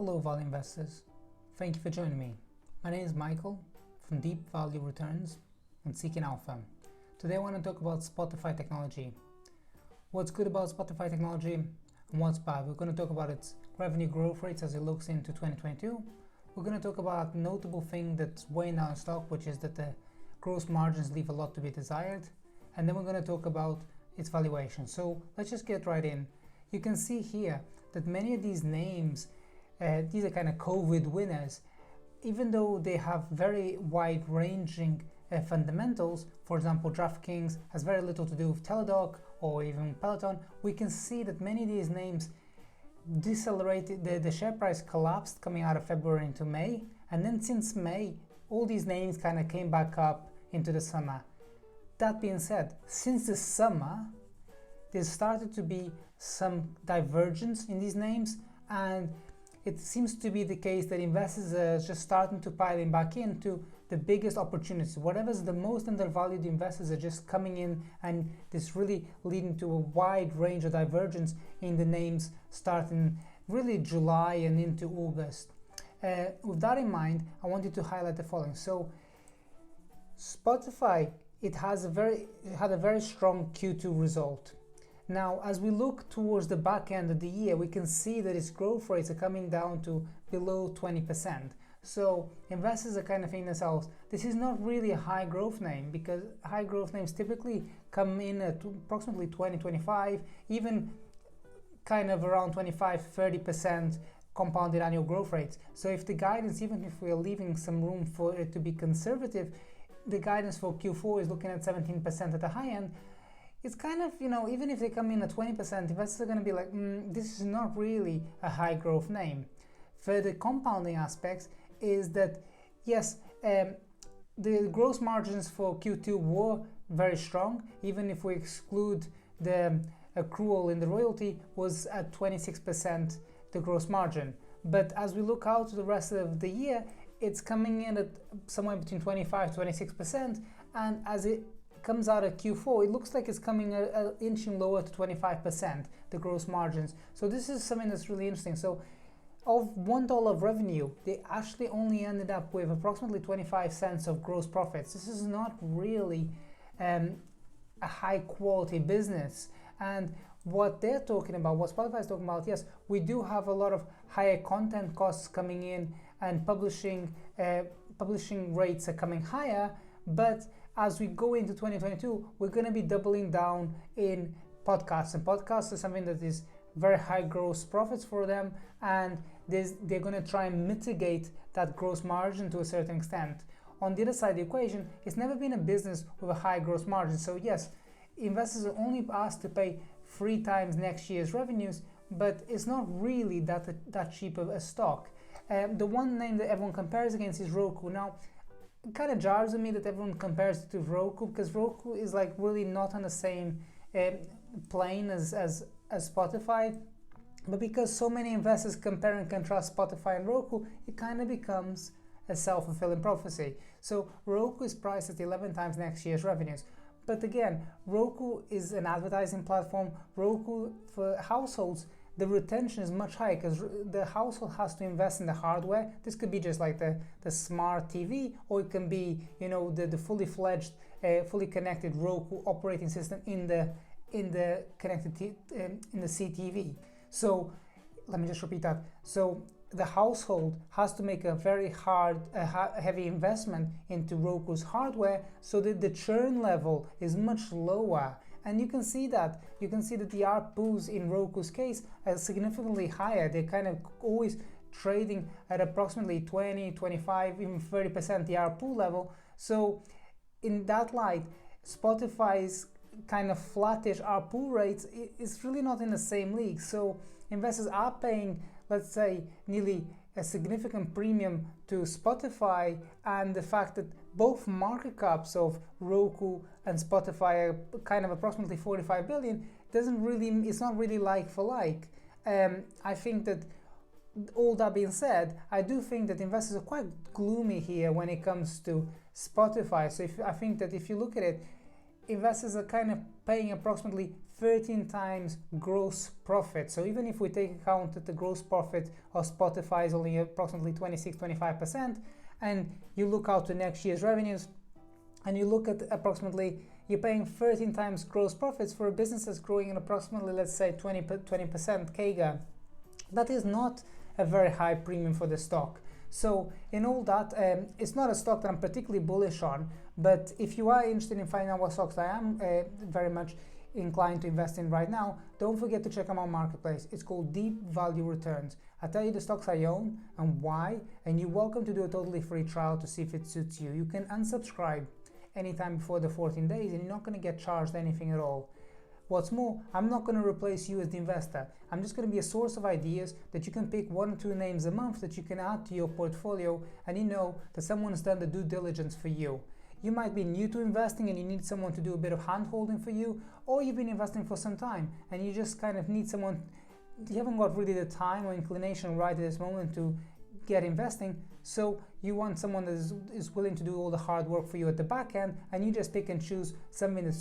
Hello value investors, thank you for joining me. My name is Michael from Deep Value Returns and Seeking Alpha. Today I want to talk about Spotify technology. What's good about Spotify technology and what's bad? We're going to talk about its revenue growth rates as it looks into 2022. We're going to talk about a notable thing that's weighing down the stock, which is that the gross margins leave a lot to be desired. And then we're going to talk about its valuation. So let's just get right in. You can see here that many of these names, these are kind of COVID winners, even though they have very wide-ranging fundamentals. For example, DraftKings has very little to do with Teladoc or even Peloton. We can see that many of these names decelerated, the share price collapsed coming out of February into May, and then since May, all these names kind of came back up into the summer. That being said, since the summer, there started to be some divergence in these names, and it seems to be the case that investors are just starting to piling back into the biggest opportunities. Whatever's the most undervalued, investors are just coming in, and this really leading to a wide range of divergence in the names starting really July and into August. With that in mind, I wanted to highlight the following. So Spotify, it had a very strong Q2 result. Now, as we look towards the back end of the year, we can see that its growth rates are coming down to below 20%. So investors are kind of thinking themselves, this is not really a high growth name, because high growth names typically come in at approximately 20, 25, even kind of around 25-30% compounded annual growth rates. So if the guidance, even if we're leaving some room for it to be conservative, the guidance for Q4 is looking at 17% at the high end. It's kind of, even if they come in at 20%, investors are going to be like, this is not really a high growth name. For the compounding aspects is that, yes, the gross margins for Q2 were very strong. Even if we exclude the accrual in the royalty, was at 26% the gross margin. But as we look out to the rest of the year, it's coming in at somewhere between 25-26%, and as it comes out of Q4, it looks like it's coming inching lower to 25%, the gross margins. So this is something that's really interesting. So of $1 of revenue, they actually only ended up with approximately 25 cents of gross profits. This is not really a high quality business. And what they're talking about, what Spotify is talking about, yes, we do have a lot of higher content costs coming in, and publishing rates are coming higher, but as we go into 2022, we're going to be doubling down in podcasts, and podcasts are something that is very high gross profits for them, and they're going to try and mitigate that gross margin to a certain extent. On the other side of the equation, it's never been a business with a high gross margin. So yes, investors are only asked to pay 3 times next year's revenues, but it's not really that cheap of a stock. The one name that everyone compares against is Roku. Now, it kind of jars with me that everyone compares it to Roku, because Roku is like really not on the same plane as Spotify. But because so many investors compare and contrast Spotify and Roku, it kind of becomes a self-fulfilling prophecy. So Roku is priced at 11 times next year's revenues. But again, Roku is an advertising platform. Roku, for households, the retention is much higher because the household has to invest in the hardware. This could be just like the smart TV, or it can be the fully fledged, fully connected Roku operating system in the connected in the CTV. So let me just repeat that. So the household has to make a very heavy investment into Roku's hardware, so that the churn level is much lower. And you can see that. You can see that the ARPUs in Roku's case are significantly higher. They're kind of always trading at approximately 20, 25, even 30% the ARPU level. So in that light, Spotify's kind of flattish ARPU rates is really not in the same league. So investors are paying, let's say, nearly a significant premium to Spotify, and the fact that both market caps of Roku and Spotify are kind of approximately 45 billion it's not really like for like. I think that all that being said, I do think that investors are quite gloomy here when it comes to Spotify. So I think that if you look at it, investors are kind of paying approximately 13 times gross profit. So even if we take account that the gross profit of Spotify is only approximately 26-25%, and you look out to next year's revenues, and you look at approximately, you're paying 13 times gross profits for a business that's growing at approximately, let's say, 20% CAGR. That is not a very high premium for the stock. So in all that, it's not a stock that I'm particularly bullish on, but if you are interested in finding out what stocks I am very much inclined to invest in right now, don't forget to check out my marketplace. It's called Deep Value Returns. I tell you the stocks I own and why, and you're welcome to do a totally free trial to see if it suits you. You can unsubscribe anytime before the 14 days and you're not going to get charged anything at all. What's more, I'm not going to replace you as the investor. I'm just going to be a source of ideas that you can pick 1 or 2 names a month that you can add to your portfolio, and you know that someone's done the due diligence for you. You might be new to investing and you need someone to do a bit of hand holding for you, or you've been investing for some time and you just kind of need someone, you haven't got really the time or inclination right at this moment to get investing, so you want someone that is willing to do all the hard work for you at the back end, and you just pick and choose something that's